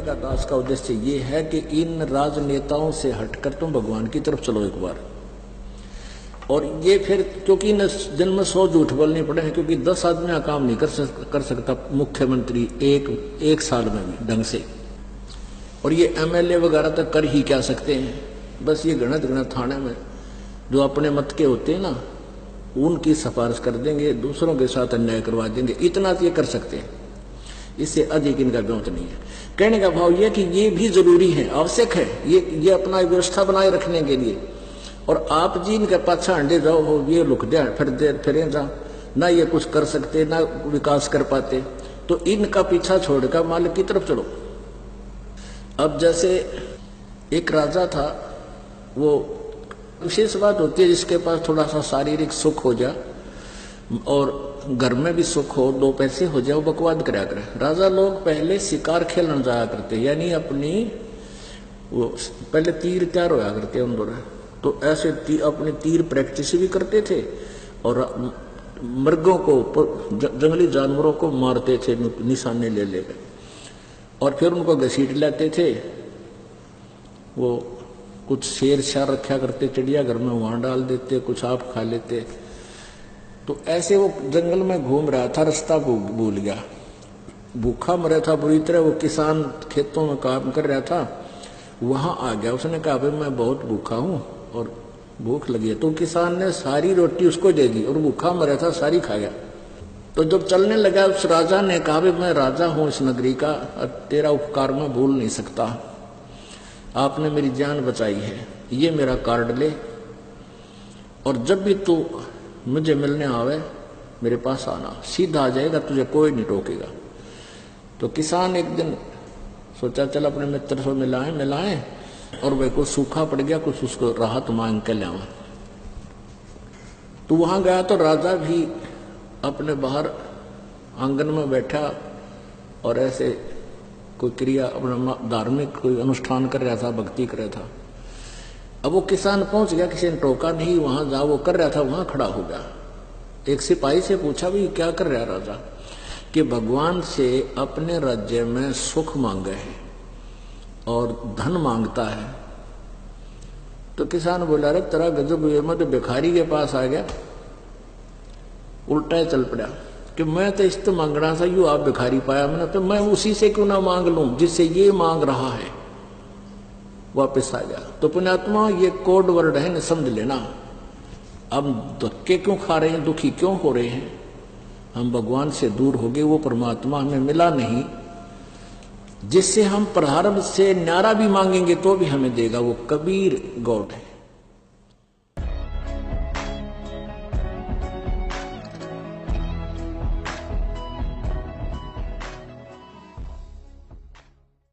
का दास का उद्देश्य ये है कि इन राजनेताओं से हटकर तुम भगवान की तरफ चलो एक बार। और ये फिर क्योंकि न दिन में 100 झूठ बोलने पड़े हैं, क्योंकि 10 आदमी का काम नहीं कर सकता मुख्यमंत्री एक साल में भी ढंग से। और ये एमएलए वगैरह तक कर ही क्या सकते हैं, बस ये गणत थाने में जो अपने मत के होते हैं ना, उनकी सिफारिश कर देंगे, दूसरों के साथ अन्याय करवा देंगे, इतना तो ये कर सकते हैं, इससे अधिक इनका गौत नहीं है। कहने का भाव यह कि ये भी जरूरी है, आवश्यक है, ये अपना व्यवस्था बनाए रखने के लिए। और आप जी इनके पाछा हंडे जाओ हो, ये लुक दे फिर जा, ना ये कुछ कर सकते ना विकास कर पाते, तो इनका पीछा छोड़कर मालिक की तरफ चलो। अब जैसे एक राजा था, वो विशेष बात होती है जिसके पास थोड़ा सा शारीरिक सुख हो जाए और घर में भी सुख हो, 2 पैसे हो जाए, वो बकवाद कराया करे। राजा लोग पहले शिकार खेलने जाया करते, यानी अपनी वो पहले तीर तैयार होया करते उन दोनों, तो ऐसे अपनी तीर प्रैक्टिस भी करते थे और मृगों को, जंगली जानवरों को मारते थे निशाने ले लेकर, और फिर उनको घसीट लेते थे। वो कुछ शेर शार रखा करते चिड़िया घर में, वहां डाल देते, कुछ आप खा लेते। तो ऐसे वो जंगल में घूम रहा था, रास्ता भूल गया, भूखा मरा था बुरी तरह। वो किसान खेतों में काम कर रहा था, वहां आ गया, उसने कहा भाई मैं बहुत भूखा हूं और भूख लगी है। तो किसान ने सारी रोटी उसको दे दी और भूखा मरा था सारी खा गया। तो जब चलने लगा उस राजा ने कहा भाई मैं राजा हूं इस नगरी का, तेरा उपकार मैं भूल नहीं सकता, आपने मेरी जान बचाई है, ये मेरा कार्ड ले और जब भी तू मुझे मिलने आवे मेरे पास आना, सीधा आ जाएगा, तुझे कोई नहीं टोकेगा। तो किसान एक दिन सोचा चल अपने मित्र से मिलाएं और वह को सूखा पड़ गया, कुछ उसको राहत मांग के लावा। तो वहां गया तो राजा भी अपने बाहर आंगन में बैठा और ऐसे कोई क्रिया अपना धार्मिक कोई अनुष्ठान कर रहा था, भक्ति कर रहा था। अब वो किसान पहुंच गया, किसी ने टोका नहीं, वहां जा वो कर रहा था, वहां खड़ा हो गया। एक सिपाही से पूछा भी क्या कर रहा है राजा, कि भगवान से अपने राज्य में सुख मांगे है और धन मांगता है। तो किसान बोला रे तेरा गजब हुआ, मैं तो भिखारी के पास आ गया, उल्टा चल पड़ा कि मैं तो इस तो मांगना था, यू आप भिखारी पाया मैंने, तो मैं उसी से क्यों ना मांग लूं जिससे ये मांग रहा है। वापस आ गया। तो पुण्यात्मा ये कोड वर्ड है, न समझ लेना। अब धक्के क्यों खा रहे हैं, दुखी क्यों हो रहे हैं, हम भगवान से दूर हो गए, वो परमात्मा हमें मिला नहीं जिससे हम प्रारब्ध से न्यारा भी मांगेंगे तो भी हमें देगा, वो कबीर गॉड है।